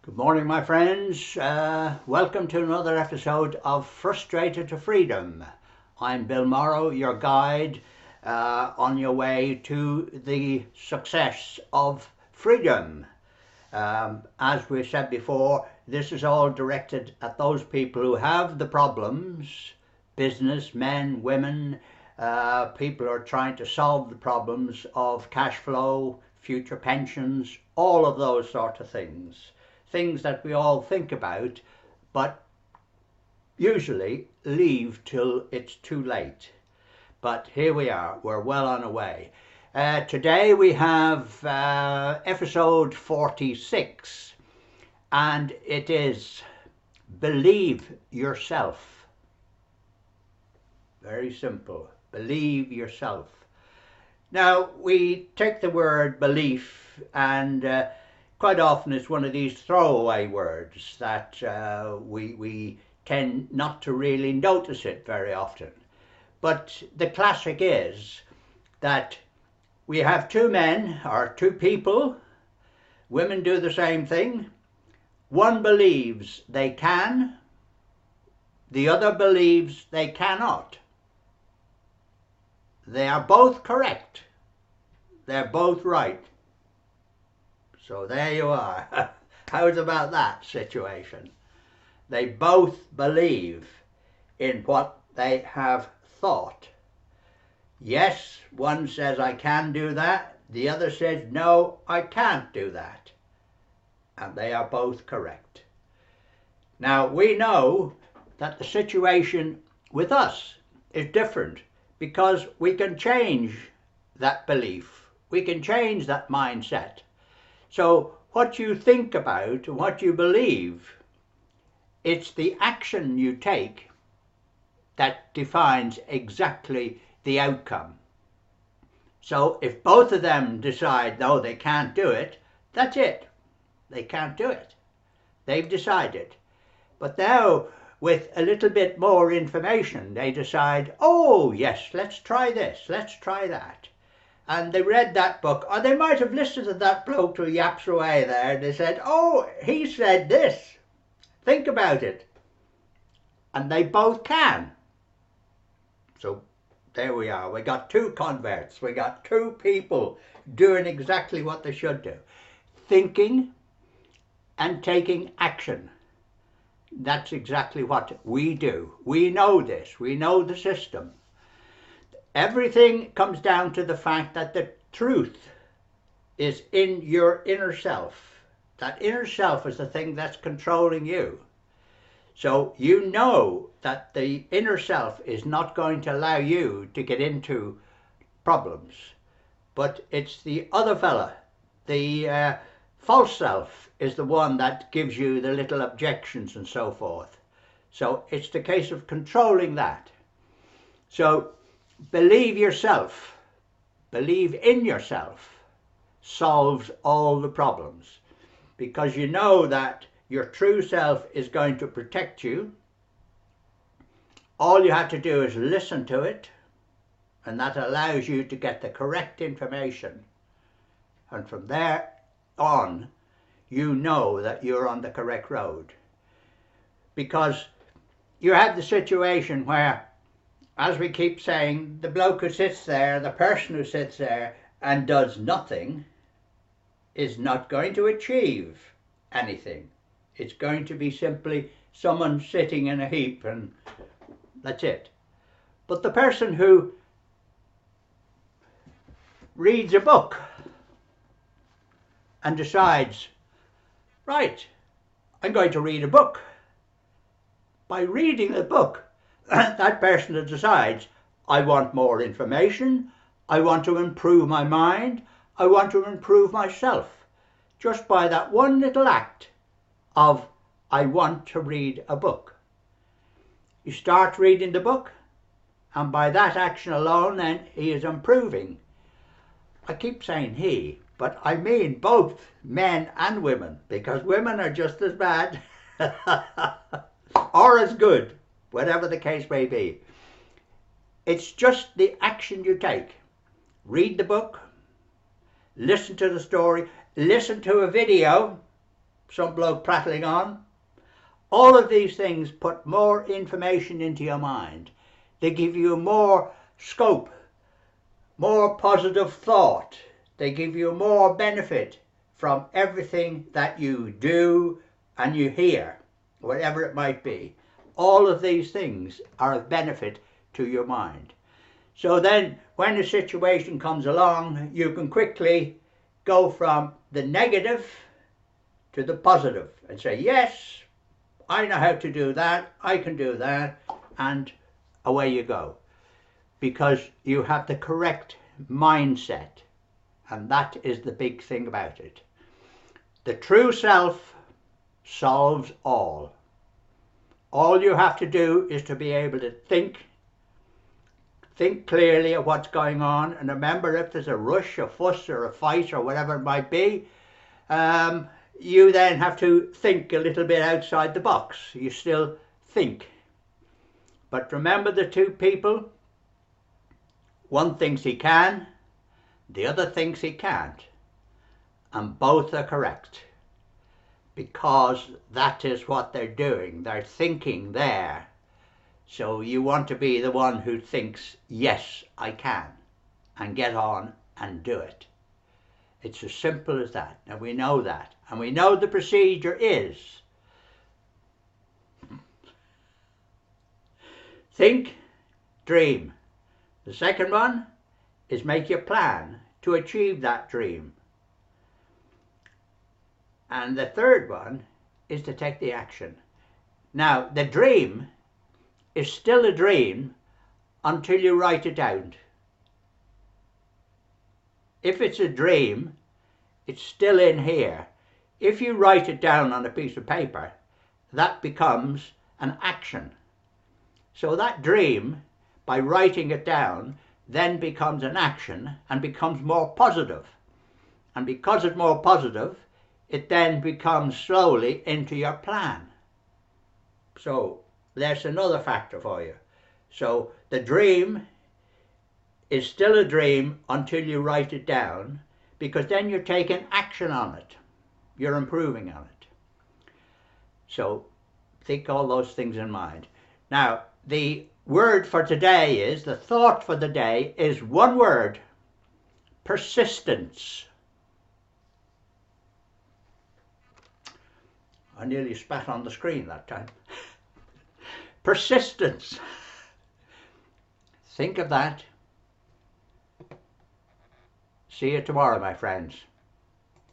Good morning, my friends. Welcome to another episode of Frustrated to Freedom. I'm Bill Morrow, your guide on your way to the success of freedom. As we said before, this is all directed at those people who have the problems, business, men, women, people who are trying to solve the problems of cash flow, future pensions, all of those sort of things. Things that we all think about, but usually leave till it's too late. But here we are, we're well on our way. Today we have episode 46, and it is Believe Yourself. Very simple, believe yourself. Now, we take the word belief and quite often it's one of these throwaway words that we tend not to really notice it very often. But the classic is that we have two men or two people, women do the same thing. One believes they can, the other believes they cannot. They are both correct. They're both right. So there you are. How's about that situation? They both believe in what they have thought. Yes, one says I can do that. The other says no, I can't do that. And they are both correct. Now we know that the situation with us is different because we can change that belief. We can change that mindset. So what you think about and what you believe, it's the action you take that defines exactly the outcome. So if both of them decide, no, they can't do it, that's it. They can't do it. They've decided. But now, with a little bit more information, they decide, oh, yes, let's try this, let's try that. And they read that book, or they might have listened to that bloke who yaps away there, and they said, oh, he said this. Think about it. And they both can. So there we are. We got two converts. We got two people doing exactly what they should do. Thinking and taking action. That's exactly what we do. We know this. We know the system. Everything comes down to the fact that the truth is in your inner self. That inner self is the thing that's controlling you. So you know that the inner self is not going to allow you to get into problems. But it's the other fella, the false self, is the one that gives you the little objections and so forth. So it's the case of controlling that. So believe yourself, believe in yourself, solves all the problems, because you know that your true self is going to protect you. All you have to do is listen to it, and that allows you to get the correct information. And from there on, you know that you're on the correct road. Because you have the situation where, as we keep saying, the bloke who sits there, the person who sits there and does nothing is not going to achieve anything. It's going to be simply someone sitting in a heap and that's it. But the person who reads a book and decides, right, I'm going to read a book. By reading the book, that person that decides, I want more information, I want to improve my mind, I want to improve myself, just by that one little act of I want to read a book. You start reading the book, and by that action alone, then he is improving. I keep saying he, but I mean both men and women, because women are just as bad or as good, whatever the case may be. It's just the action you take. Read the book, listen to the story, listen to a video, some bloke prattling on. All of these things put more information into your mind. They give you more scope, more positive thought. They give you more benefit from everything that you do and you hear, whatever it might be. All of these things are of benefit to your mind. So then when a situation comes along, you can quickly go from the negative to the positive and say, yes, I know how to do that, I can do that, and away you go. Because you have the correct mindset, and that is the big thing about it. The true self solves all. All you have to do is to be able to think clearly of what's going on, and remember, if there's a rush, a fuss, or a fight, or whatever it might be, you then have to think a little bit outside the box. You still think. But remember the two people, one thinks he can, the other thinks he can't, and both are correct, because that is what they're doing. They're thinking there. So you want to be the one who thinks, yes, I can, and get on and do it. It's as simple as that. And we know that. And we know the procedure is think, dream. The second one is make your plan to achieve that dream. And the third one is to take the action. Now, the dream is still a dream until you write it down. If it's a dream, it's still in here. If you write it down on a piece of paper, that becomes an action. So that dream, by writing it down, then becomes an action and becomes more positive. And because it's more positive, it then becomes slowly into your plan. So there's another factor for you. So the dream is still a dream until you write it down, because then you're taking action on it. You're improving on it. So think all those things in mind. Now, the word for today is, the thought for the day is one word: persistence. I nearly spat on the screen that time. Persistence. Think of that. See you tomorrow, my friends.